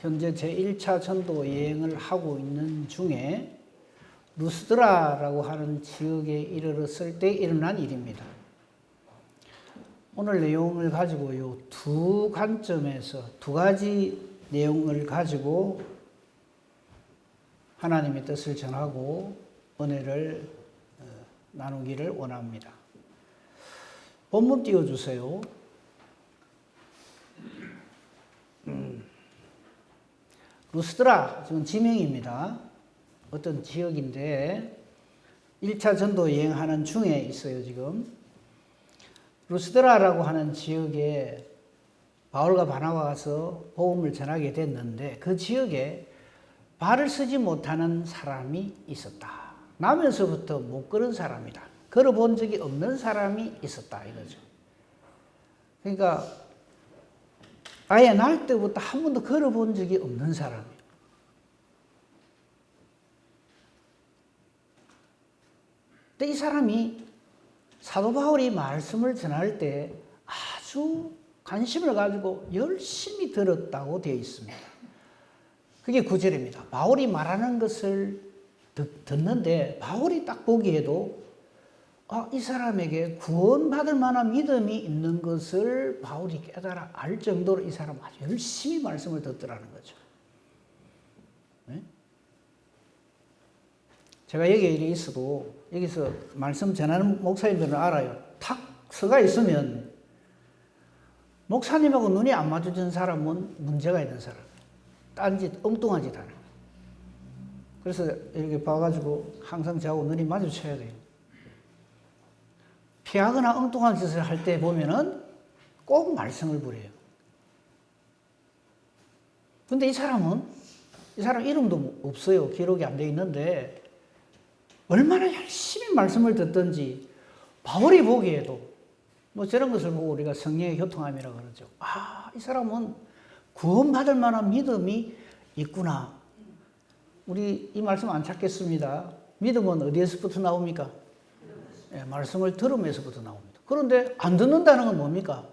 현재 제1차 전도 여행을 하고 있는 중에 루스드라라고 하는 지역에 이르렀을 때 일어난 일입니다. 오늘 내용을 가지고요, 두 관점에서 두 가지 내용을 가지고 하나님의 뜻을 전하고 은혜를 나누기를 원합니다. 본문 띄워주세요. 루스드라, 지금 지명입니다. 어떤 지역인데 1차 전도 여행하는 중에 있어요, 지금. 루스드라라고 하는 지역에 바울과 바나바가 가서 복음을 전하게 됐는데 그 지역에 발을 쓰지 못하는 사람이 있었다. 나면서부터 못 걸은 사람이다. 걸어본 적이 없는 사람이 있었다 이거죠. 그러니까 아예 날 때부터 한 번도 걸어본 적이 없는 사람이에요. 근데 이 사람이 사도 바울이 말씀을 전할 때 아주 관심을 가지고 열심히 들었다고 되어 있습니다. 그게 9절입니다. 바울이 말하는 것을 듣는데 바울이 딱 보기에도 이 사람에게 구원받을 만한 믿음이 있는 것을 바울이 깨달아 알 정도로 이 사람 아주 열심히 말씀을 듣더라는 거죠. 네? 제가 여기에 이래 있어도 여기서 말씀 전하는 목사님들은 알아요. 탁 서가 있으면 목사님하고 눈이 안 마주친 사람은 문제가 있는 사람. 딴짓, 엉뚱한 짓 하는. 그래서 이렇게 봐가지고 항상 저하고 눈이 마주쳐야 돼요. 피하거나 엉뚱한 짓을 할 때 보면은 꼭 말씀을 부려요. 근데 이 사람 이름도 없어요. 기록이 안 돼 있는데 얼마나 열심히 말씀을 듣든지 바울이 보기에도 뭐 저런 것을 보고 우리가 성령의 교통함이라고 그러죠. 이 사람은 구원받을 만한 믿음이 있구나. 우리 이 말씀 안 찾겠습니다. 믿음은 어디에서부터 나옵니까? 말씀을 들으면서부터 나옵니다. 그런데 안 듣는다는 건 뭡니까?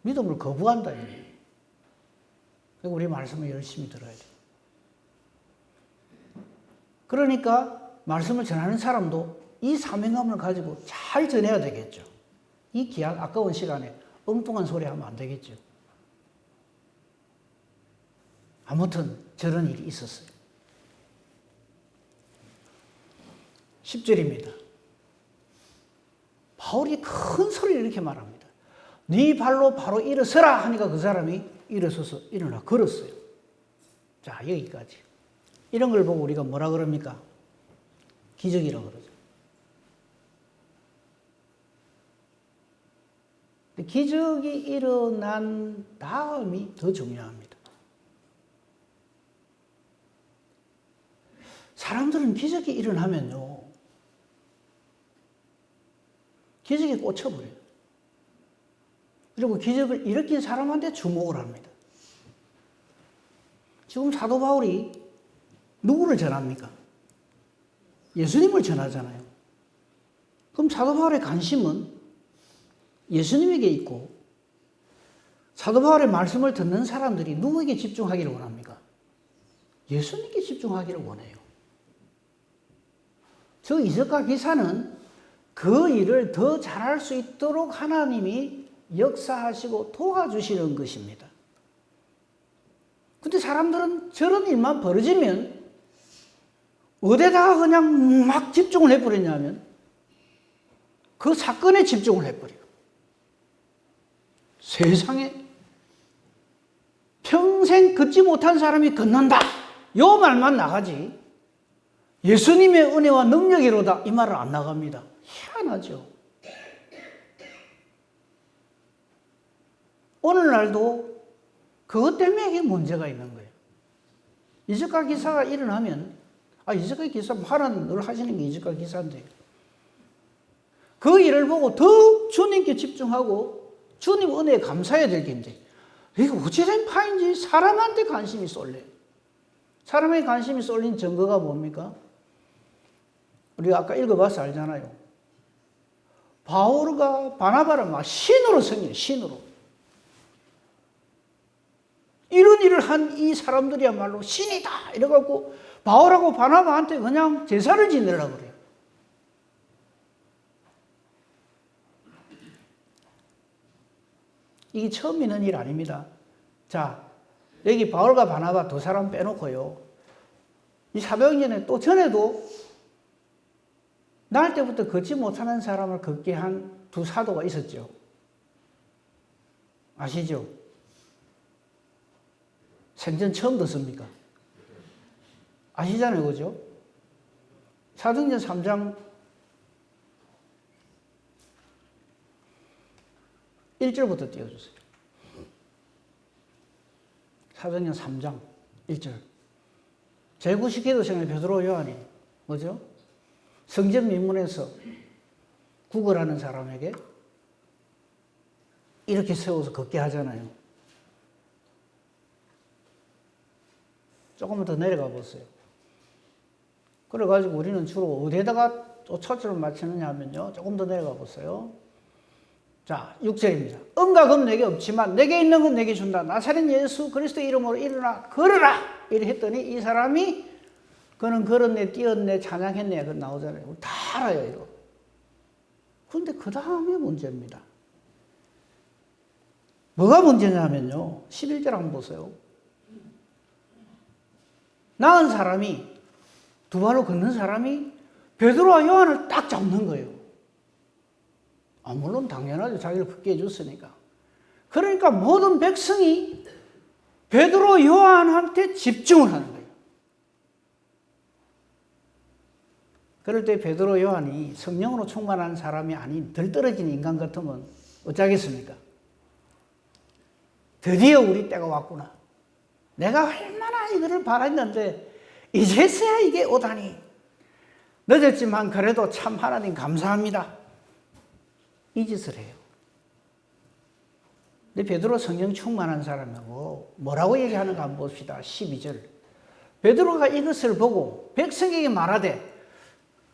믿음을 거부한다. 그리고 우리 말씀을 열심히 들어야 돼요. 그러니까 말씀을 전하는 사람도 이 사명감을 가지고 잘 전해야 되겠죠. 이 귀한 아까운 시간에 엉뚱한 소리 하면 안 되겠죠. 아무튼 저런 일이 있었어요. 10절입니다. 바울이 큰 소리를 이렇게 말합니다. 네 발로 바로 일어서라 하니까 그 사람이 일어서서 일어나 걸었어요. 자, 여기까지. 이런 걸 보고 우리가 뭐라 그럽니까? 기적이라고 그러죠. 기적이 일어난 다음이 더 중요합니다. 사람들은 기적이 일어나면요, 기적에 꽂혀버려요. 그리고 기적을 일으킨 사람한테 주목을 합니다. 지금 사도 바울이 누구를 전합니까? 예수님을 전하잖아요. 그럼 사도 바울의 관심은 예수님에게 있고 사도 바울의 말씀을 듣는 사람들이 누구에게 집중하기를 원합니까? 예수님께 집중하기를 원해요. 저 이적과 기사는 그 일을 더 잘할 수 있도록 하나님이 역사하시고 도와주시는 것입니다. 근데 사람들은 저런 일만 벌어지면 어디다가 그냥 막 집중을 해버리냐면 그 사건에 집중을 해버려요. 세상에 평생 걷지 못한 사람이 걷는다. 요 말만 나가지 예수님의 은혜와 능력이로다 이 말은 안 나갑니다. 희한하죠. 오늘날도 그것 때문에 이게 문제가 있는 거예요. 이적과 기사가 일어나면 이적과 기사 말은 늘 하시는 게 이적과 기사인데 그 일을 보고 더욱 주님께 집중하고 주님 은혜에 감사해야 될 텐데 이게 어찌된 파인지 사람한테 관심이 쏠려요. 사람의 관심이 쏠린 증거가 뭡니까? 우리가 아까 읽어봐서 알잖아요. 바울과 바나바를 막 신으로 섬겨요. 신으로. 이런 일을 한 이 사람들이야말로 신이다 이래갖고 바울하고 바나바한테 그냥 제사를 지내려고 그래요. 이게 처음 있는 일 아닙니다. 자, 여기 바울과 바나바 두 사람 빼놓고요. 이 사도행전에 또 전에도 날 때부터 걷지 못하는 사람을 걷게 한 두 사도가 있었죠. 아시죠? 생전 처음 듣습니까? 아시잖아요, 그죠? 사도행전 3장 1절부터 띄워주세요. 사도행전 3장 1절. 제9식 기도생활 베드로 요한이 뭐죠? 성전 민문에서 구걸하는 사람에게 이렇게 세워서 걷게 하잖아요. 조금만 더 내려가 보세요. 그래가지고 우리는 주로 어디에다가 초점을 맞추느냐 하면요. 조금 더 내려가 보세요. 자, 6절입니다. 은과 금 내게 없지만 내게 있는 건 내게 준다. 나사렛 예수 그리스도 이름으로 일어나 걸어라. 이래 했더니 이 사람이 그는 걸었네, 뛰었네, 찬양했네. 그거 나오잖아요. 다 알아요, 이거. 그런데 그 다음에 문제입니다. 뭐가 문제냐면요. 11절 한번 보세요. 나은 사람이, 두 발로 걷는 사람이 베드로와 요한을 딱 잡는 거예요. 물론 당연하죠. 자기를 걷게 해줬으니까. 그러니까 모든 백성이 베드로 요한한테 집중을 하는 거예요. 그럴 때 베드로 요한이 성령으로 충만한 사람이 아닌 덜 떨어진 인간 같으면 어쩌겠습니까? 드디어 우리 때가 왔구나. 내가 얼마나 이거를 바랐는데 이제서야 이게 오다니. 늦었지만 그래도 참 하나님 감사합니다. 이 짓을 해요. 근데 베드로 성령 충만한 사람이고 뭐라고 얘기하는가 한번 봅시다. 12절. 베드로가 이것을 보고 백성에게 말하되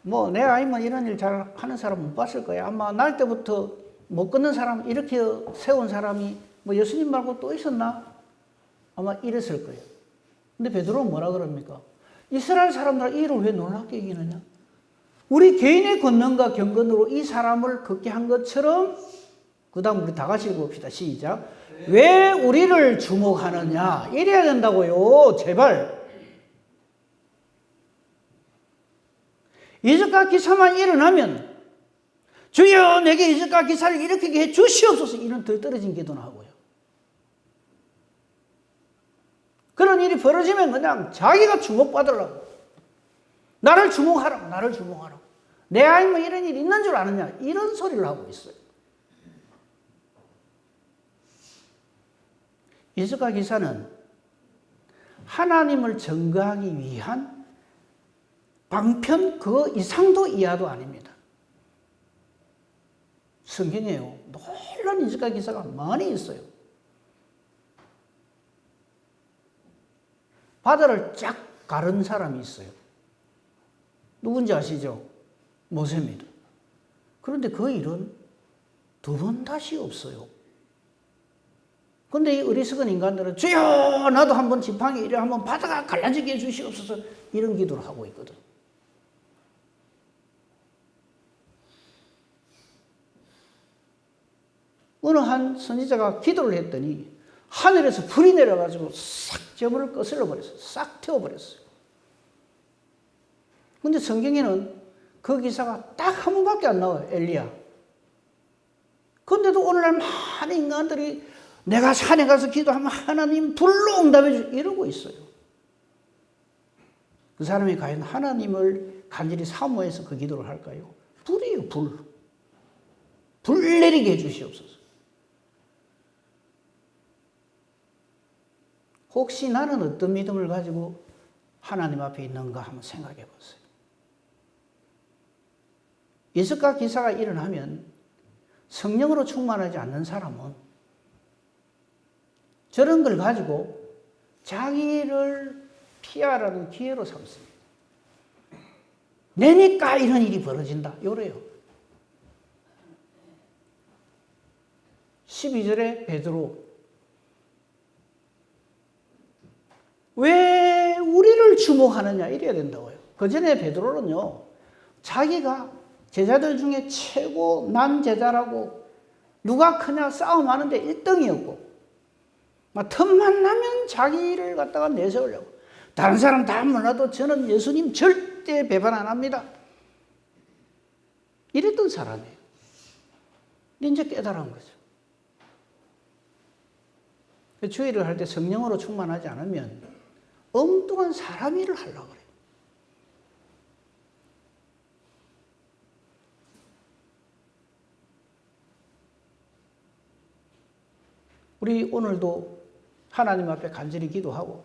뭐 내가 아니면 이런 일 잘 하는 사람 못 봤을 거야. 아마 날 때부터 못 걷는 사람 이렇게 세운 사람이 뭐 예수님 말고 또 있었나? 아마 이랬을 거예요. 근데 베드로는 뭐라 그럽니까? 이스라엘 사람들 이 일을 왜 놀랍게 여기느냐? 우리 개인의 권능과 경건으로 이 사람을 걷게 한 것처럼 그 다음 우리 다 같이 읽어봅시다. 시작. 왜 우리를 주목하느냐? 이래야 된다고요. 제발. 이적과 기사만 일어나면 주여 내게 이적과 기사를 일으키게 해 주시옵소서. 이런 덜 떨어진 기도는 하고요. 그런 일이 벌어지면 그냥 자기가 주목받으려고. 나를 주목하라고. 나를 주목하라고. 내 아니면 이런 일이 있는 줄 아느냐. 이런 소리를 하고 있어요. 이적과 기사는 하나님을 증거하기 위한 방편 그 이상도 이하도 아닙니다. 성경에요. 놀라운 이적과 기사가 많이 있어요. 바다를 쫙 가른 사람이 있어요. 누군지 아시죠? 모세입니다. 그런데 그 일은 두 번 다시 없어요. 그런데 이 어리석은 인간들은 주여 나도 한번 지팡이 이래 한번 바다가 갈라지게 해주시옵소서 이런 기도를 하고 있거든. 어느 한 선지자가 기도를 했더니 하늘에서 불이 내려가지고 싹 저물을 거슬러 버렸어요. 싹 태워버렸어요. 근데 성경에는 그 기사가 딱 한 번밖에 안 나와요. 엘리야. 그런데도 오늘날 많은 인간들이 내가 산에 가서 기도하면 하나님 불로 응답해 주 이러고 있어요. 그 사람이 과연 하나님을 간절히 사모해서 그 기도를 할까요? 불이에요. 불. 불 내리게 해 주시옵소서. 혹시 나는 어떤 믿음을 가지고 하나님 앞에 있는가 한번 생각해 보세요. 이적과 기사가 일어나면 성령으로 충만하지 않는 사람은 저런 걸 가지고 자기를 피하라는 기회로 삼습니다. 내니까 이런 일이 벌어진다. 요래요. 12절에 베드로 왜 우리를 주목하느냐 이래야 된다고요. 그 전에 베드로는요, 자기가 제자들 중에 최고 난 제자라고 누가 크냐 싸움하는데 1등이었고 막 틈만 나면 자기를 갖다가 내세우려고. 다른 사람 다 몰라도 저는 예수님 절대 배반 안 합니다. 이랬던 사람이에요. 이제 깨달은 거죠. 주의를 할 때 성령으로 충만하지 않으면 엉뚱한 사람 일을 하려고 그래요. 우리 오늘도 하나님 앞에 간절히 기도하고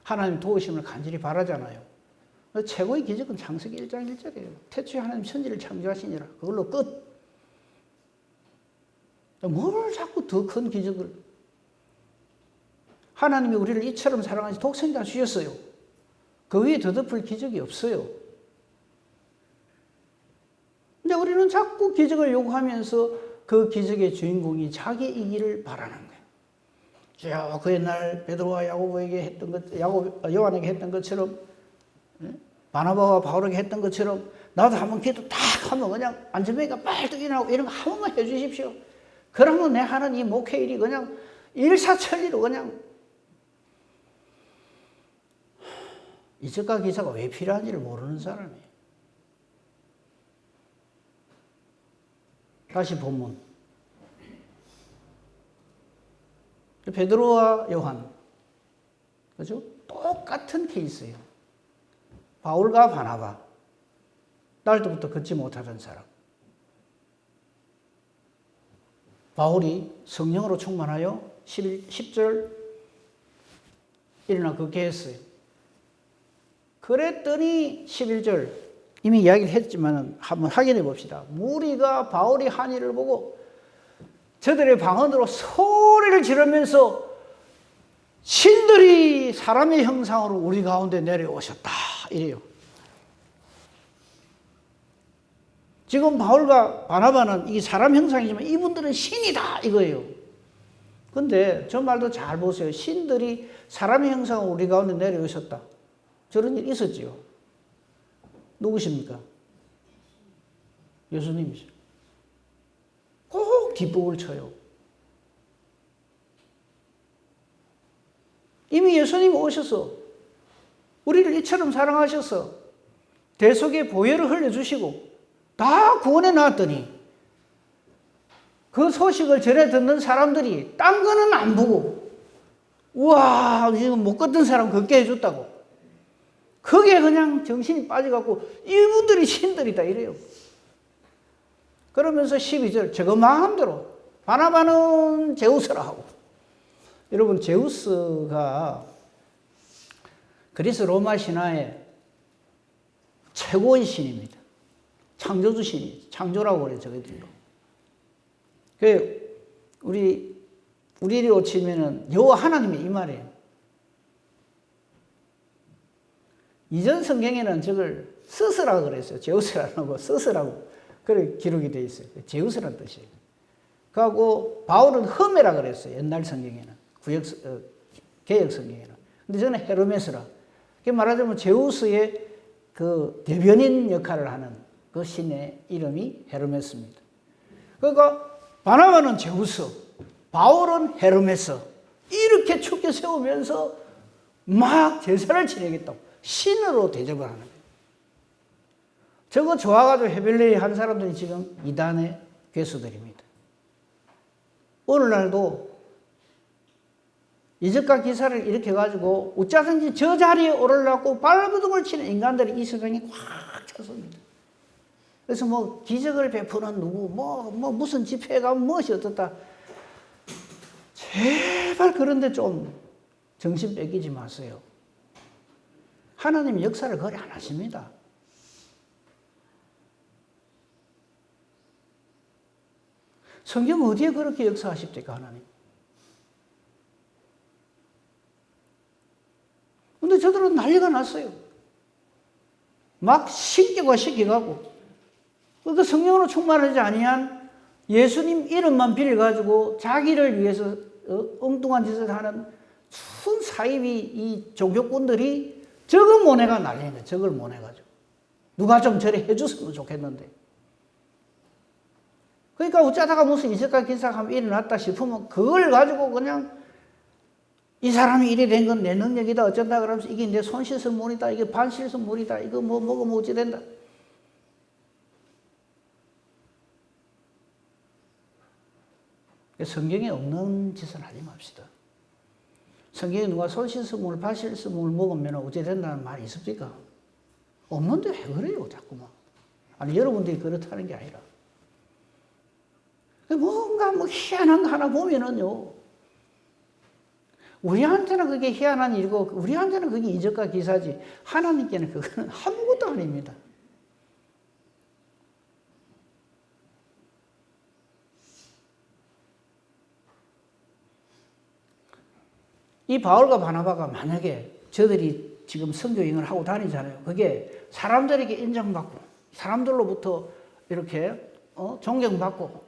하나님 도우심을 간절히 바라잖아요. 최고의 기적은 창세기 1장 1절이에요. 태초에 하나님 천지를 창조하시니라. 그걸로 끝. 뭘 자꾸 더 큰 기적을. 하나님이 우리를 이처럼 사랑하시 독생자 주셨어요. 그 위에 더 덮을 기적이 없어요. 근데 우리는 자꾸 기적을 요구하면서 그 기적의 주인공이 자기이기를 바라는 거예요. 자, 그 옛날 베드로와 야고보에게 했던 것, 요한에게 했던 것처럼, 바나바와 바울에게 했던 것처럼, 나도 한번 기도 딱 하면 그냥 안전뱅이가 빨리 일어나고 이런 거 한 번만 해 주십시오. 그러면 내 하는 이 목회 일이 그냥 일사천리로 그냥. 이적과 기사가 왜 필요한지를 모르는 사람이에요. 다시 본문. 베드로와 요한, 그죠? 똑같은 케이스예요. 바울과 바나바, 날도부터 걷지 못하던 사람. 바울이 성령으로 충만하여 10절 일어나 걷게 했어요. 그랬더니 11절 이미 이야기를 했지만 한번 확인해 봅시다. 무리가 바울이 한 일을 보고 저들의 방언으로 소리를 지르면서 신들이 사람의 형상으로 우리 가운데 내려오셨다 이래요. 지금 바울과 바나바는 이 사람 형상이지만 이분들은 신이다 이거예요. 근데 저 말도 잘 보세요. 신들이 사람의 형상으로 우리 가운데 내려오셨다. 저런 일 있었지요. 누구십니까? 예수님이죠. 꼭 뒷북을 쳐요. 이미 예수님이 오셔서 우리를 이처럼 사랑하셔서 대속의 보혈을 흘려주시고 다 구원해 놨더니 그 소식을 전해 듣는 사람들이 딴 거는 안 보고 우와 지금 못 걷던 사람 걷게 해줬다고 그게 그냥 정신이 빠져갖고 이분들이 신들이다 이래요. 그러면서 12절 저거 마음대로 바나바는 제우스라 하고. 여러분 제우스가 그리스 로마 신화의 최고의 신입니다. 창조주 신이 창조라고 그래요. 저희들로. 우리로 치면은 여호와 하나님의 이 말이에요. 이전 성경에는 저걸 스스라고 그랬어요. 제우스라고 하고 스스라고 그렇게 기록이 되어 있어요. 제우스라는 뜻이에요. 그리고 바울은 흠메라 그랬어요. 옛날 성경에는 개역 성경에는. 근데 저는 헤르메스라. 그 말하자면 제우스의 그 대변인 역할을 하는 그 신의 이름이 헤르메스입니다. 그러니까 바나바는 제우스, 바울은 헤르메스 이렇게 축켜 세우면서 막 제사를 지내겠다고. 신으로 대접을 하는 거예요. 저거 좋아가지고 헤벨레이 한 사람들이 지금 이단의 괴수들입니다. 오늘날도 이적과 기사를 이렇게 가지고 어쩌든지 저 자리에 오르려고 발버둥을 치는 인간들이 이 세상에 꽉 찼습니다. 그래서 뭐 기적을 베푸는 누구, 무슨 집회에 가면 무엇이 어떻다. 제발 그런데 좀 정신 뺏기지 마세요. 하나님 역사를 거래 안 하십니다. 성경 어디에 그렇게 역사하십니까, 하나님? 근데 저들은 난리가 났어요. 막 시켜가고. 그러니까 성령으로 충만하지 아니한 예수님 이름만 빌어가지고 자기를 위해서 엉뚱한 짓을 하는 순 사이비 이 종교꾼들이 저거 모내가 난리는 거예요. 저걸 모내가지고. 누가 좀 저래 해줬으면 좋겠는데. 그러니까 어쩌다가 무슨 이석가 기사가 한번 일어났다 싶으면 그걸 가지고 그냥 이 사람이 이래 된 건 내 능력이다 어쩐다 그러면서 이게 내 손실선물이다 이게 반실선물이다 이거 뭐 먹으면 어찌 된다. 성경에 없는 짓은 하지 맙시다. 성경에 누가 손실선물 반실선물 먹으면 어찌 된다는 말이 있습니까? 없는데 왜 그래요 자꾸만. 아니 여러분들이 그렇다는 게 아니라 뭔가 뭐 희한한 거 하나 보면은요 우리한테는 그게 희한한 일이고 우리한테는 그게 이적과 기사지 하나님께는 그거는 아무것도 아닙니다. 이 바울과 바나바가 만약에 저들이 지금 선교행을 하고 다니잖아요. 그게 사람들에게 인정받고 사람들로부터 이렇게 존경받고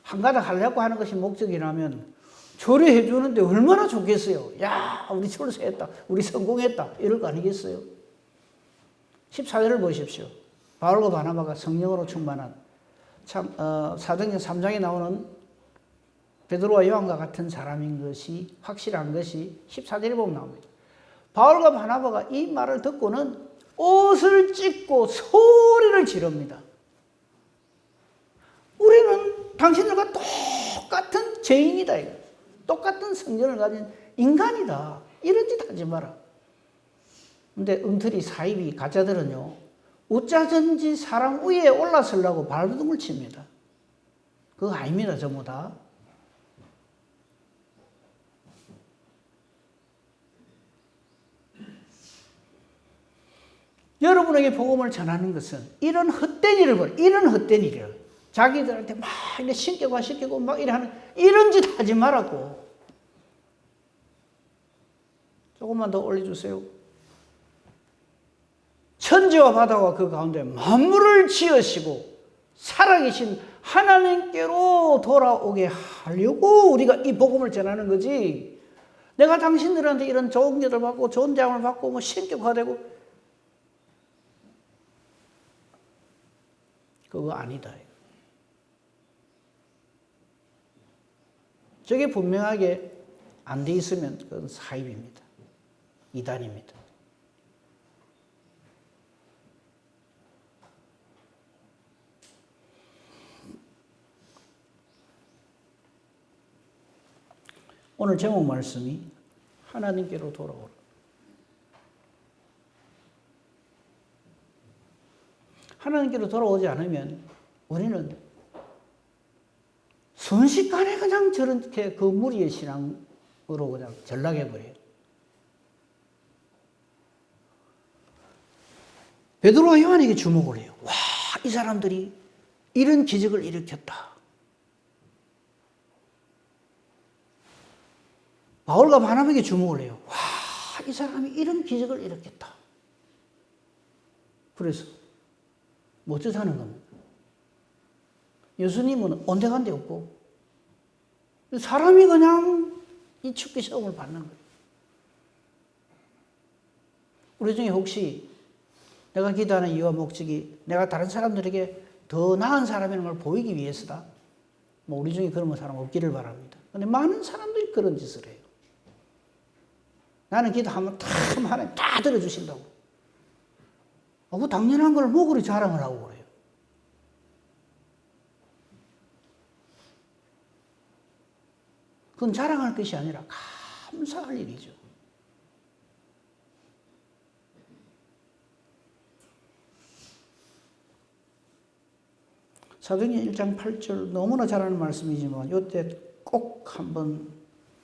한가닥 하려고 하는 것이 목적이라면 조례해 주는데 얼마나 좋겠어요. 야 우리 출세했다. 우리 성공했다. 이럴 거 아니겠어요. 14절을 보십시오. 바울과 바나바가 성령으로 충만한 사도행전 3장에 나오는 베드로와 요한과 같은 사람인 것이 확실한 것이 14절에 보면 나옵니다. 바울과 바나바가 이 말을 듣고는 옷을 찢고 소리를 지릅니다. 우리는 당신들과 똑같은 죄인이다. 이거. 똑같은 성전을 가진 인간이다. 이런 짓 하지 마라. 근데 엉터리 사이비 가짜들은요. 어쩌든지 사람 위에 올라서려고 발버둥을 칩니다. 그거 아닙니다. 전부 다. 여러분에게 복음을 전하는 것은 이런 헛된 일을 벌여. 이런 헛된 일이에요. 자기들한테 막 이렇게 신격화시키고 막 이래 하는 이런 짓 하지 말라고. 조금만 더 올려주세요. 천지와 바다와 그 가운데 만물을 지으시고 살아계신 하나님께로 돌아오게 하려고 우리가 이 복음을 전하는 거지. 내가 당신들한테 이런 좋은 기도를 받고 좋은 대함을 받고 뭐 신격화되고 그거 아니다. 저게 분명하게 안 돼 있으면 그건 사입입니다. 이단입니다. 오늘 제목 말씀이 하나님께로 돌아오라. 하나님께로 돌아오지 않으면 우리는 순식간에 그냥 저렇게 그 무리의 신앙으로 그냥 전락해버려요. 베드로와 요한에게 주목을 해요. 와, 이 사람들이 이런 기적을 일으켰다. 바울과 바나바에게 주목을 해요. 와, 이 사람이 이런 기적을 일으켰다. 그래서 뭐 어쩌자는 겁니까? 예수님은 온데간데 없고 사람이 그냥 이 축기 시험을 받는 거예요. 우리 중에 혹시 내가 기도하는 이유와 목적이 내가 다른 사람들에게 더 나은 사람이라는 걸 보이기 위해서다. 뭐 우리 중에 그런 사람 없기를 바랍니다. 근데 많은 사람들이 그런 짓을 해요. 나는 기도하면 하나님 다 들어주신다고. 그 당연한 걸 뭐 그리 자랑을 하고 그래요. 그건 자랑할 것이 아니라 감사할 일이죠. 사도행전 1장 8절 너무나 잘 아는 말씀이지만 이때 꼭 한번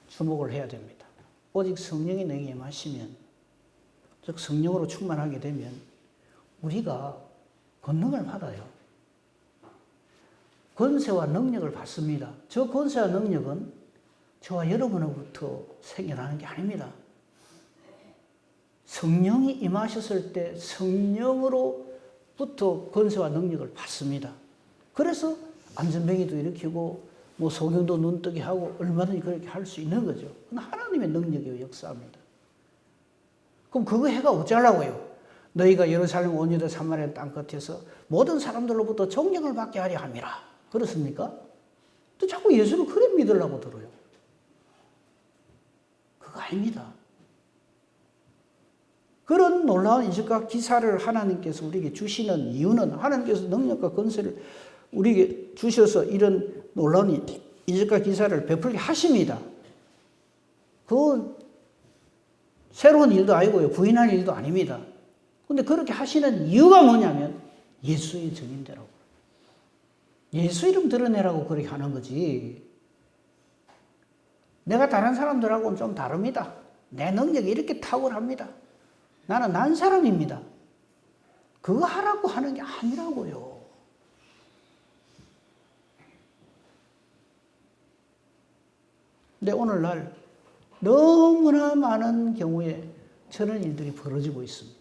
주목을 해야 됩니다. 오직 성령이 내게 임하시면, 즉 성령으로 충만하게 되면 우리가 권능을 받아요. 권세와 능력을 받습니다. 저 권세와 능력은 저와 여러분으로부터 생겨나는 게 아닙니다. 성령이 임하셨을 때 성령으로부터 권세와 능력을 받습니다. 그래서 안전뱅이도 일으키고 뭐 소경도 눈뜨게 하고 얼마든지 그렇게 할 수 있는 거죠. 그건 하나님의 능력이요 역사입니다. 그럼 그거 해가 어쩌려고요? 너희가 예루살렘 온 유다 사마리아 땅 끝에서 모든 사람들로부터 존경을 받게 하려 함이라. 그렇습니까? 또 자꾸 예수를 그래 믿으려고 들어요. 그거 아닙니다. 그런 놀라운 인식과 기사를 하나님께서 우리에게 주시는 이유는 하나님께서 능력과 권세를 우리에게 주셔서 이런 놀라운 인식과 기사를 베풀게 하십니다. 그건 새로운 일도 아니고요. 부인할 일도 아닙니다. 근데 그렇게 하시는 이유가 뭐냐면 예수의 증인되라고. 예수 이름 드러내라고 그렇게 하는 거지. 내가 다른 사람들하고는 좀 다릅니다. 내 능력이 이렇게 탁월합니다. 나는 난 사람입니다. 그거 하라고 하는 게 아니라고요. 근데 오늘날 너무나 많은 경우에 저런 일들이 벌어지고 있습니다.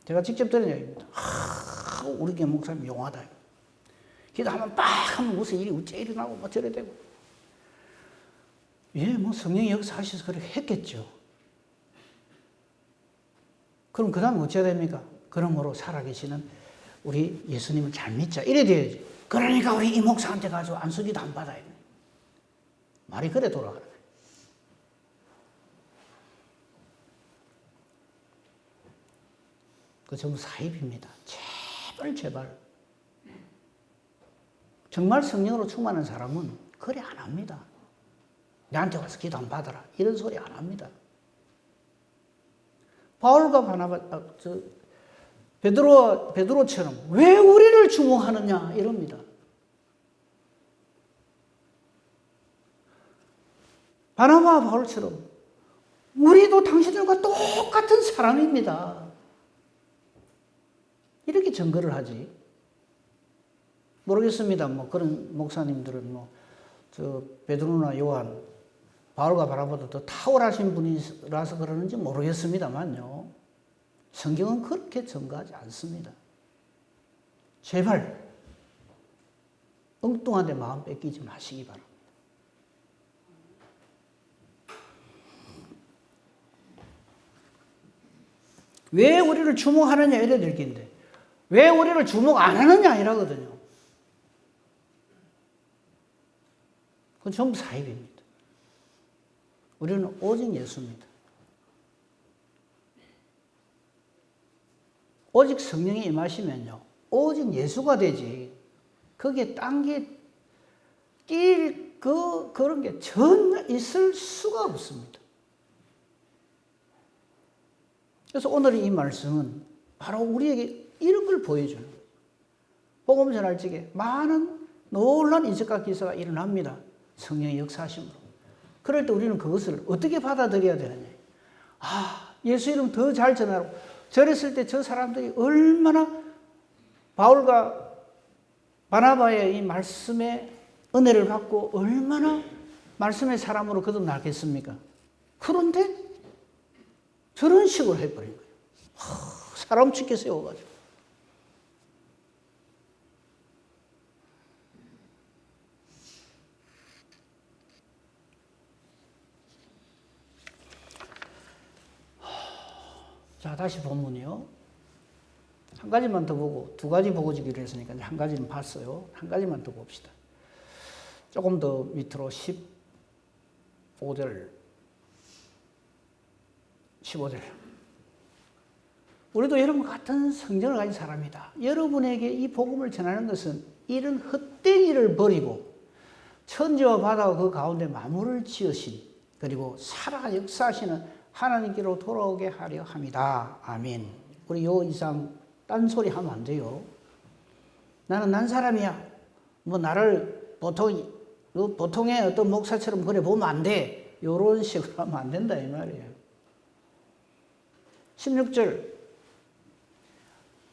제가 직접 들은 얘기입니다. 우리 교회 목사님 용하다. 기도하면 빡 하면 무슨 일이 어째 일어나고 뭐 저래 되고. 예, 뭐 성령이 역사하셔서 그렇게 했겠죠. 그럼 그 다음에 어째야 됩니까? 그러므로 살아계시는 우리 예수님을 잘 믿자. 이래 돼야지. 그러니까 우리 이 목사한테 가서 안수기도 안 받아야 돼. 말이 그래 돌아가는 거예요. 그 전부 사입입니다. 제발. 정말 성령으로 충만한 사람은 그래 안 합니다. 내한테 와서 기도 안 받아라. 이런 소리 안 합니다. 바울과 바나바, 베드로처럼 왜 우리를 주목하느냐 이럽니다. 바나바와 바울처럼 우리도 당신들과 똑같은 사람입니다. 이렇게 증거를 하지. 모르겠습니다. 뭐 그런 목사님들은 베드로나 요한, 바울과 바나바보다 더 탁월하신 분이라서 그러는지 모르겠습니다만요. 성경은 그렇게 증거하지 않습니다. 제발 엉뚱한 데 마음 뺏기지 마시기 바랍니다. 왜 우리를 주목하느냐 이래 될 긴데 왜 우리를 주목 안 하느냐 이라거든요. 그건 전부 사입입니다. 우리는 오직 예수입니다. 오직 성령이 임하시면요. 오직 예수가 되지. 거기에 딴 게 그런 게 전혀 있을 수가 없습니다. 그래서 오늘 이 말씀은 바로 우리에게 이런 걸 보여주는 거예요. 복음 전할 적에 많은 놀라운 인식과 기사가 일어납니다. 성령의 역사하심으로. 그럴 때 우리는 그것을 어떻게 받아들여야 되느냐. 예수 이름 더 잘 전하라고. 저랬을 때 저 사람들이 얼마나 바울과 바나바의 이 말씀의 은혜를 받고 얼마나 말씀의 사람으로 거듭나겠습니까? 그런데 저런 식으로 해버린 거예요. 사람 죽게 세워가지고. 자, 다시 본문이요. 한 가지만 더 보고, 두 가지 보고 지기로 했으니까 한 가지는 봤어요. 한 가지만 더 봅시다. 조금 더 밑으로 15절. 우리도 여러분 같은 성전을 가진 사람이다. 여러분에게 이 복음을 전하는 것은 이런 헛된 일을 버리고 천지와 바다와 그 가운데 만물을 지으신 그리고 살아 역사하시는 하나님께로 돌아오게 하려 함이다. 아멘. 우리 요 이상 딴소리 하면 안 돼요. 나는 난 사람이야. 뭐 나를 보통의 어떤 목사처럼 그래 보면 안 돼. 요런 식으로 하면 안 된다 이 말이에요. 16절.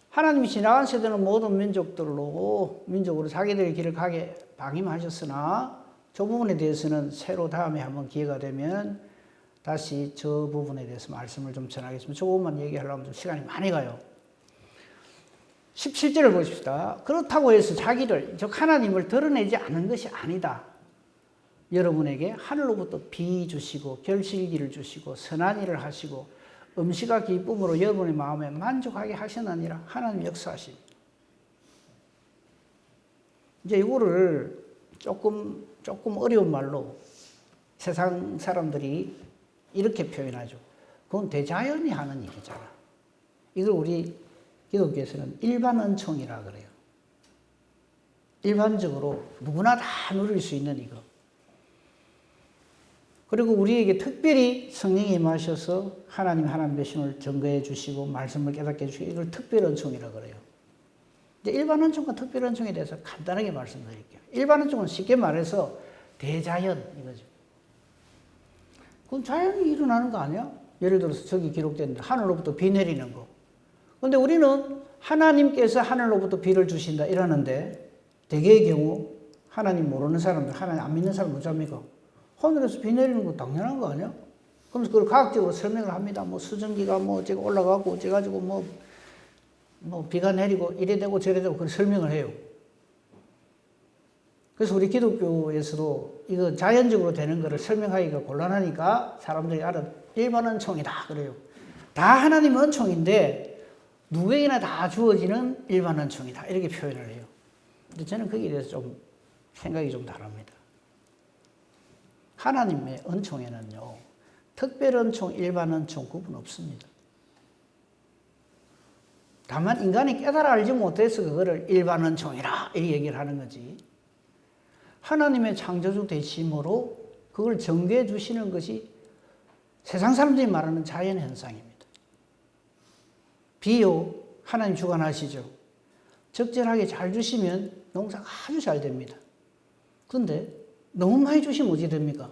하나님이 지나간 세대는 모든 민족으로 자기들의 길을 가게 방임하셨으나 저 부분에 대해서는 새로 다음에 한번 기회가 되면 다시 저 부분에 대해서 말씀을 좀 전하겠습니다. 저 부분만 얘기하려면 좀 시간이 많이 가요. 17절을 보십시다. 그렇다고 해서 자기를, 즉 하나님을 드러내지 않은 것이 아니다. 여러분에게 하늘로부터 비 주시고 결실기를 주시고 선한 일을 하시고 음식과 기쁨으로 여러분의 마음에 만족하게 하시느니라. 하나님 역사하십니다. 이제 이거를 조금 어려운 말로 세상 사람들이 이렇게 표현하죠. 그건 대자연이 하는 일이잖아. 이걸 우리 기독교에서는 일반 은총이라 그래요. 일반적으로 누구나 다 누릴 수 있는 이거. 그리고 우리에게 특별히 성령이 임하셔서 하나님 되심을 증거해 주시고 말씀을 깨닫게 해주시고 이걸 특별 은총이라 그래요. 이제 일반 은총과 특별 은총에 대해서 간단하게 말씀드릴게요. 일반 은총은 쉽게 말해서 대자연 이거죠. 그건 자연이 일어나는 거 아니야? 예를 들어서 저기 기록된 하늘로부터 비 내리는 거. 그런데 우리는 하나님께서 하늘로부터 비를 주신다 이러는데 대개의 경우 하나님 모르는 사람들, 하나님 안 믿는 사람 어쩝니까? 하늘에서 비 내리는 거 당연한 거 아니야? 그러면서 그걸 과학적으로 설명을 합니다. 뭐 수증기가 뭐 어째가 올라가고 어째가지고 뭐 비가 내리고 이래 되고 저래 되고 그걸 설명을 해요. 그래서 우리 기독교에서도 이거 자연적으로 되는 거를 설명하기가 곤란하니까 사람들이 일반 은총이다 그래요. 다 하나님 은총인데 누구에게나 다 주어지는 일반 은총이다 이렇게 표현을 해요. 근데 저는 거기에 대해서 좀 생각이 좀 다릅니다. 하나님의 은총에는요, 특별 은총, 일반 은총 구분 없습니다. 다만 인간이 깨달아 알지 못해서 그거를 일반 은총이라 이렇게 얘기를 하는 거지. 하나님의 창조주 되심으로 그걸 전개해 주시는 것이 세상 사람들이 말하는 자연 현상입니다. 비요, 하나님 주관하시죠. 적절하게 잘 주시면 농사가 아주 잘 됩니다. 그런데 너무 많이 주시면 어찌 됩니까?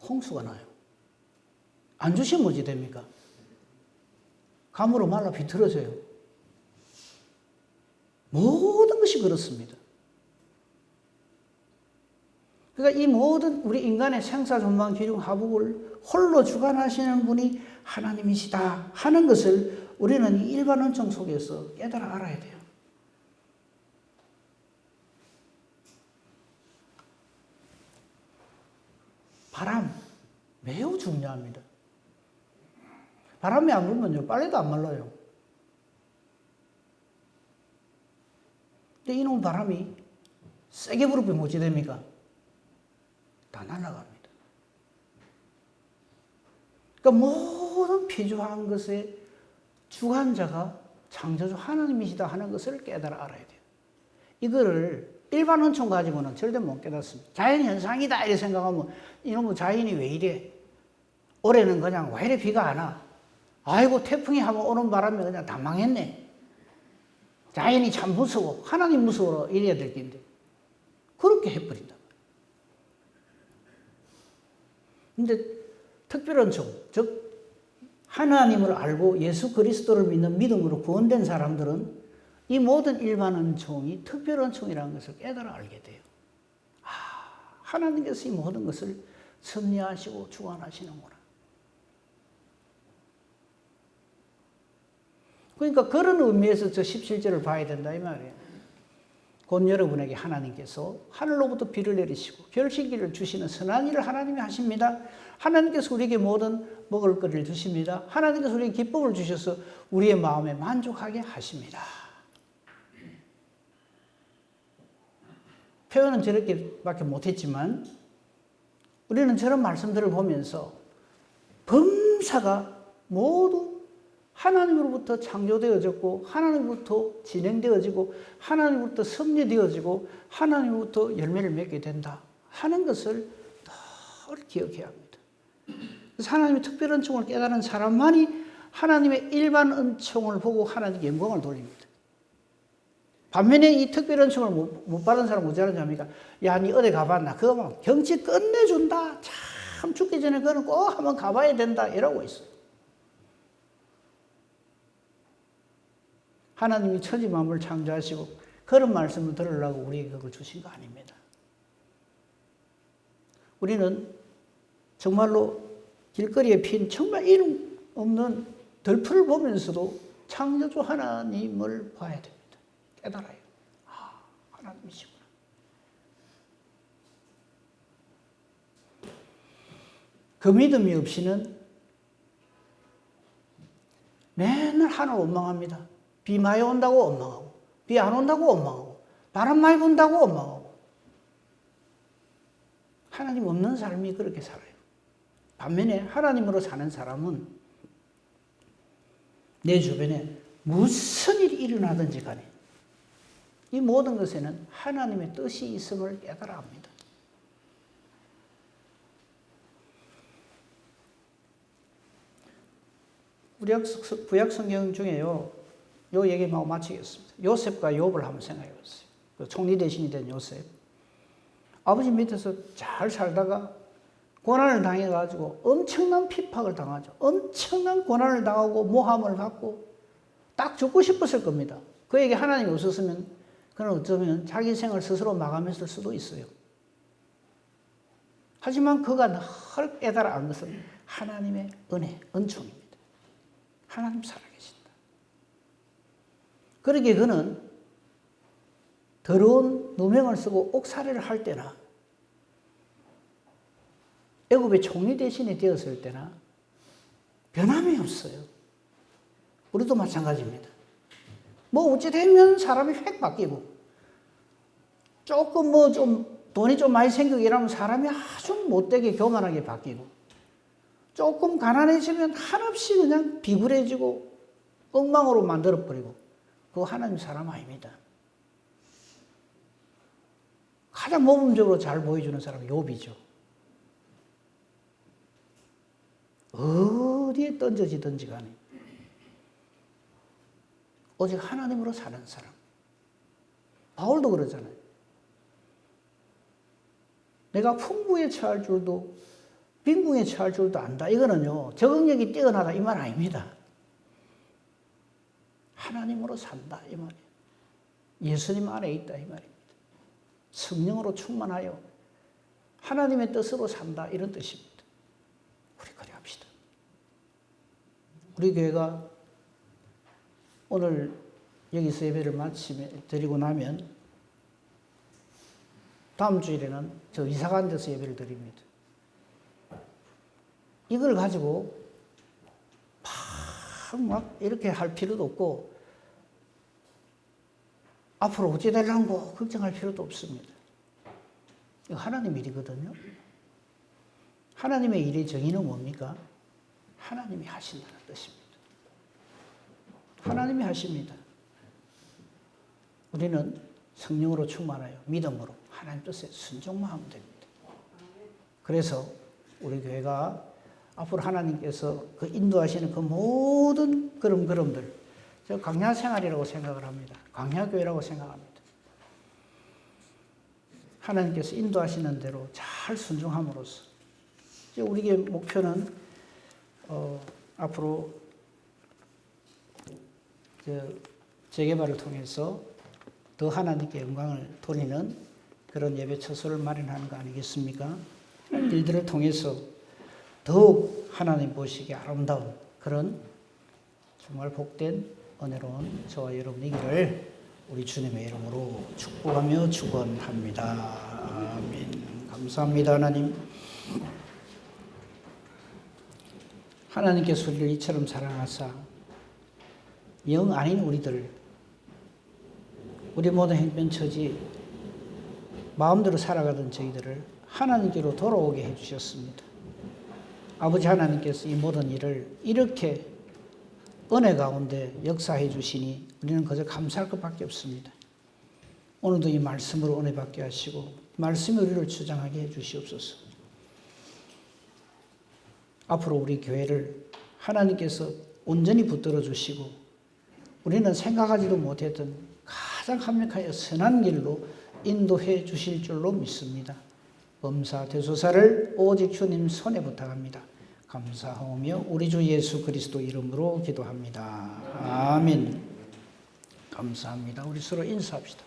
홍수가 나요. 안 주시면 어찌 됩니까? 감으로 말라 비틀어져요. 모든 것이 그렇습니다. 그러니까 이 모든 우리 인간의 생사존망 기중 하복을 홀로 주관하시는 분이 하나님이시다 하는 것을 우리는 이 일반 은총 속에서 깨달아 알아야 돼요. 바람 매우 중요합니다. 바람이 안 불면요 빨래도 안 말라요. 근데 이놈 바람이 세게 불으면 어찌 됩니까? 다 날아갑니다. 그러니까 모든 피조한 것의 주관자가 창조주 하나님이시다 하는 것을 깨달아 알아야 돼요. 이거를 일반 은총 가지고는 절대 못 깨닫습니다. 자연 현상이다 이렇게 생각하면 이놈의 자연이 왜 이래? 올해는 그냥 왜 이래 비가 안 와? 아이고 태풍이 한번 오는 바람에 그냥 다 망했네. 자연이 참 무서워. 하나님 무서워라 이래야 될 텐데 그렇게 해버린다. 근데 특별은총, 즉 하나님을 알고 예수 그리스도를 믿는 믿음으로 구원된 사람들은 이 모든 일반 은총이 특별 은총이라는 것을 깨달아 알게 돼요. 아, 하나님께서 이 모든 것을 섭리하시고 주관하시는구나. 그러니까 그런 의미에서 저 17절을 봐야 된다 이 말이에요. 곧 여러분에게 하나님께서 하늘로부터 비를 내리시고 결실기를 주시는 선한 일을 하나님이 하십니다. 하나님께서 우리에게 모든 먹을 거리를 주십니다. 하나님께서 우리에게 기쁨을 주셔서 우리의 마음에 만족하게 하십니다. 표현은 저렇게밖에 못했지만 우리는 저런 말씀들을 보면서 범사가 모두 하나님으로부터 창조되어졌고 하나님으로부터 진행되어지고 하나님으로부터 섭리되어지고 하나님으로부터 열매를 맺게 된다 하는 것을 늘 기억해야 합니다. 그래서 하나님의 특별 은총을 깨달은 사람만이 하나님의 일반 은총을 보고 하나님께 영광을 돌립니다. 반면에 이 특별 은총을 못 받은 사람은 어찌 하는지 압니까? 야, 니 어디 가봤나? 그거 막 경치 끝내준다. 참 죽기 전에 그거는 꼭 한번 가봐야 된다. 이러고 있어요. 하나님이 천지 만물을 창조하시고 그런 말씀을 들으려고 우리에게 그걸 주신 거 아닙니다. 우리는 정말로 길거리에 핀 정말 이름 없는 들풀을 보면서도 창조주 하나님을 봐야 됩니다. 깨달아요. 아, 하나님이시구나. 그 믿음이 없이는 맨날 하늘 원망합니다. 비 많이 온다고 원망하고, 비 안 온다고 원망하고, 바람 많이 분다고 원망하고. 하나님 없는 삶이 그렇게 살아요. 반면에 하나님으로 사는 사람은 내 주변에 무슨 일이 일어나든지 간에 이 모든 것에는 하나님의 뜻이 있음을 깨달아 합니다. 구약 성경 중에요, 요 얘기만 마치겠습니다. 요셉과 욥을 한번 생각해 보세요. 그 총리 대신이 된 요셉. 아버지 밑에서 잘 살다가 고난을 당해가지고 엄청난 핍박을 당하죠. 엄청난 고난을 당하고 모함을 받고 딱 죽고 싶었을 겁니다. 그에게 하나님이 없었으면 그는 어쩌면 자기 생을 스스로 마감했을 수도 있어요. 하지만 그가 늘 깨달아 안 것은 하나님의 은혜, 은총입니다. 하나님 살아계신다. 그러기에 그는 더러운 누명을 쓰고 옥살이를 할 때나 애굽의 총리 대신이 되었을 때나 변함이 없어요. 우리도 마찬가지입니다. 뭐 어찌 되면 사람이 획 바뀌고 조금 뭐 좀 돈이 좀 많이 생기고 이러면 사람이 아주 못되게 교만하게 바뀌고 조금 가난해지면 한없이 그냥 비굴해지고 엉망으로 만들어버리고 그거 하나님 사람 아닙니다. 가장 모범적으로 잘 보여주는 사람이 욥이죠. 어디에 던져지든지 간에 오직 하나님으로 사는 사람. 바울도 그러잖아요. 내가 풍부에 처할 줄도 빈궁에 처할 줄도 안다. 이거는요, 적응력이 뛰어나다 이 말 아닙니다. 하나님으로 산다 이 말이에요. 예수님 안에 있다 이 말입니다. 성령으로 충만하여 하나님의 뜻으로 산다 이런 뜻입니다. 우리 그래 합시다. 우리 교회가 오늘 여기서 예배를 드리고 나면 다음 주일에는 저 이사 간 데서 예배를 드립니다. 이걸 가지고 막 이렇게 할 필요도 없고 앞으로 어찌 되려고 걱정할 필요도 없습니다. 이거 하나님 일이거든요. 하나님의 일의 정의는 뭡니까? 하나님이 하신다는 뜻입니다. 하나님이 하십니다. 우리는 성령으로 충만하여 믿음으로 하나님 뜻에 순종만 하면 됩니다. 그래서 우리 교회가 앞으로 하나님께서 그 인도하시는 그 모든 걸음걸음들, 저 광야 생활이라고 생각을 합니다. 광야교회라고 생각합니다. 하나님께서 인도하시는 대로 잘 순종함으로써 우리의 목표는 앞으로 재개발을 통해서 더 하나님께 영광을 돌리는 그런 예배 처소를 마련하는 거 아니겠습니까? 일들을 통해서 더욱 하나님 보시기에 아름다운 그런 정말 복된 은혜로운 저와 여러분이기를 우리 주님의 이름으로 축복하며 축원합니다. 아멘. 감사합니다, 하나님. 하나님께서 우리를 이처럼 사랑하사 영 아닌 우리 모든 행편처지 마음대로 살아가던 저희들을 하나님께로 돌아오게 해주셨습니다. 아버지 하나님께서 이 모든 일을 이렇게 은혜 가운데 역사해 주시니 우리는 그저 감사할 것밖에 없습니다. 오늘도 이 말씀으로 은혜 받게 하시고 말씀이 우리를 주장하게 해 주시옵소서. 앞으로 우리 교회를 하나님께서 온전히 붙들어 주시고 우리는 생각하지도 못했던 가장 합력하여 선한 길로 인도해 주실 줄로 믿습니다. 범사 대소사를 오직 주님 손에 부탁합니다. 감사하며 우리 주 예수 그리스도 이름으로 기도합니다. 아멘. 감사합니다. 우리 서로 인사합시다.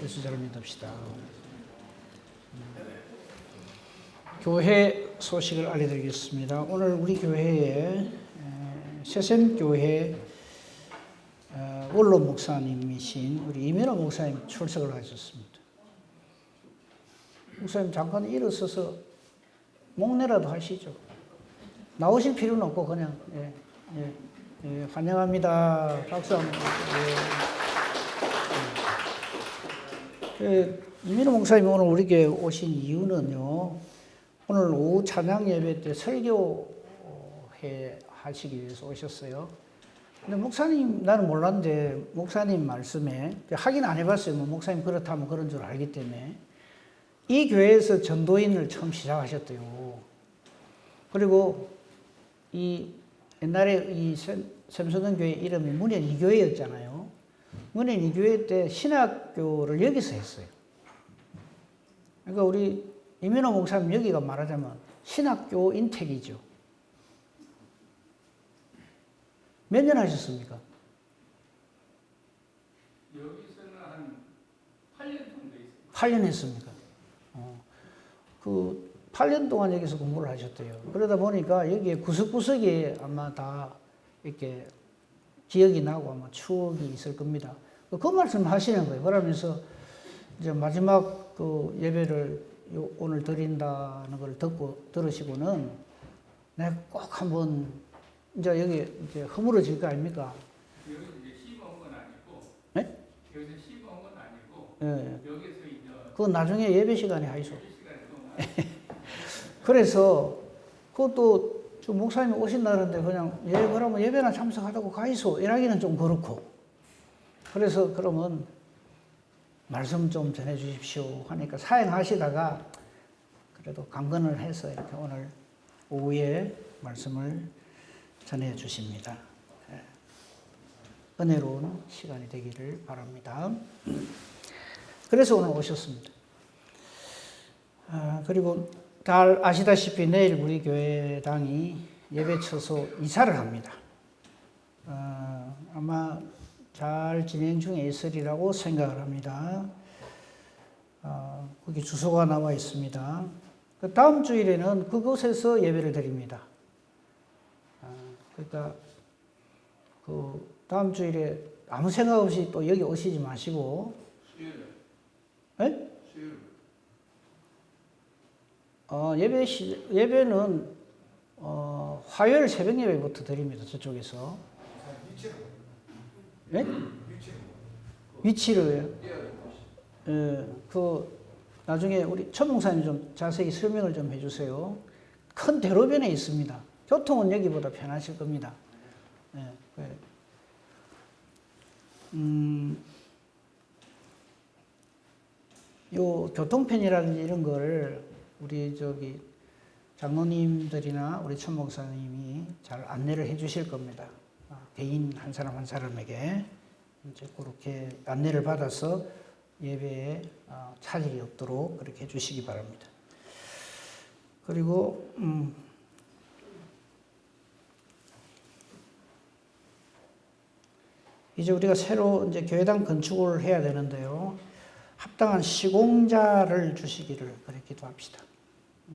예수 잘 믿읍시다. 교회 소식을 알려드리겠습니다. 오늘 우리 교회에 새샘교회 원로 목사님이신 우리 이민호 목사님 출석을 하셨습니다. 목사님 잠깐 일어서서 목례라도 하시죠. 나오실 필요는 없고 그냥 환영합니다. 박수 한번. 이민호 목사님 오늘 우리에게 오신 이유는요. 오늘 오후 찬양 예배 때 설교회 하시기 위해서 오셨어요. 근데 목사님 나는 몰랐는데 목사님 말씀에 확인 안 해봤어요. 뭐 목사님 그렇다면 그런 줄 알기 때문에 이 교회에서 전도인을 처음 시작하셨대요. 그리고 이 옛날에 이 샘소동 교회 이름이 문현 이교회였잖아요. 문현 이교회 때 신학교를 여기서 했어요. 그러니까 우리 이민호 목사님 여기가 말하자면 신학교 인택이죠. 몇 년 하셨습니까? 여기서는 한 8년 정도 있어요. 8년 했습니까? 그 8년 동안 여기서 공부를 하셨대요. 그러다 보니까 여기에 구석구석에 아마 다 이렇게 기억이 나고 아마 추억이 있을 겁니다. 그 말씀 하시는 거예요. 그러면서 이제 마지막 그 예배를 오늘 드린다는 걸 들으시고는 내가 꼭 한번 이제 여기 이제 허물어질 거 아닙니까? 여기서 이제 시범 건 아니고, 네? 여기서 시범 건 아니고, 예. 여기서 이제 그건 나중에 예배 시간에 하이소. 시간에 동안 그래서 그것도 좀 목사님이 오신다는데 그냥 그러면 예배나 참석하다고 가이소 이라기는 좀 그렇고 그래서 그러면 말씀 좀 전해 주십시오 하니까 사행하시다가 그래도 강건을 해서 이렇게 오늘 오후에 말씀을 전해 주십니다. 은혜로운 시간이 되기를 바랍니다. 그래서 오늘 오셨습니다. 그리고 다 아시다시피 내일 우리 교회당이 예배 처소 이사를 합니다. 아마 잘 진행 중에 있으리라고 생각을 합니다. 거기 주소가 나와 있습니다. 그 다음 주일에는 그곳에서 예배를 드립니다. 그러니까 그 다음 주일에 아무 생각 없이 또 여기 오시지 마시고 수요일. 네? 수요일. 예배는 화요일 새벽 예배부터 드립니다. 저쪽에서. 네? 위치를요? 나중에 우리 천 목사님 좀 자세히 설명을 좀 해주세요. 큰 대로변에 있습니다. 교통은 여기보다 편하실 겁니다. 요 교통편이라든지 이런 걸 우리 장로님들이나 우리 천 목사님이 잘 안내를 해 주실 겁니다. 개인 한 사람 한 사람에게 이제 그렇게 안내를 받아서 예배에 차질이 없도록 그렇게 해 주시기 바랍니다. 그리고 이제 우리가 새로 이제 교회당 건축을 해야 되는데요. 합당한 시공자를 주시기를 그렇게 기도합시다.